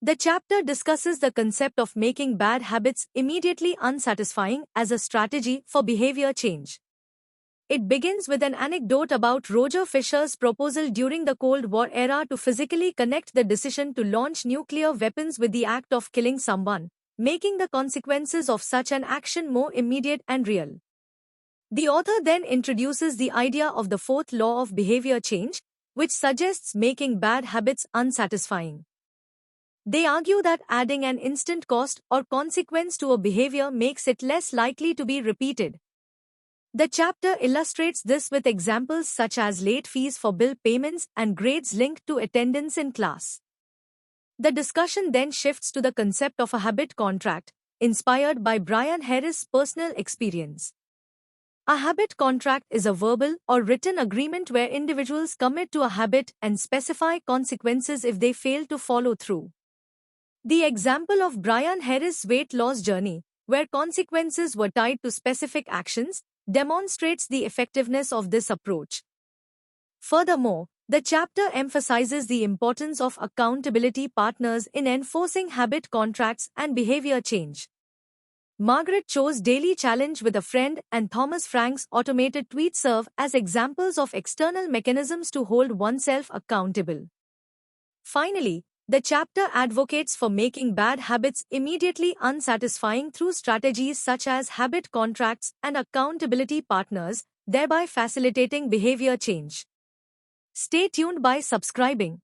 The chapter discusses the concept of making bad habits immediately unsatisfying as a strategy for behavior change. It begins with an anecdote about Roger Fisher's proposal during the Cold War era to physically connect the decision to launch nuclear weapons with the act of killing someone, making the consequences of such an action more immediate and real. The author then introduces the idea of the fourth law of behavior change, which suggests making bad habits unsatisfying. They argue that adding an instant cost or consequence to a behavior makes it less likely to be repeated. The chapter illustrates this with examples such as late fees for bill payments and grades linked to attendance in class. The discussion then shifts to the concept of a habit contract, inspired by Brian Harris' personal experience. A habit contract is a verbal or written agreement where individuals commit to a habit and specify consequences if they fail to follow through. The example of Brian Harris' weight loss journey, where consequences were tied to specific actions, demonstrates the effectiveness of this approach. Furthermore, the chapter emphasizes the importance of accountability partners in enforcing habit contracts and behavior change. Margaret Cho's daily challenge with a friend and Thomas Frank's automated tweet serve as examples of external mechanisms to hold oneself accountable. Finally, the chapter advocates for making bad habits immediately unsatisfying through strategies such as habit contracts and accountability partners, thereby facilitating behavior change. Stay tuned by subscribing.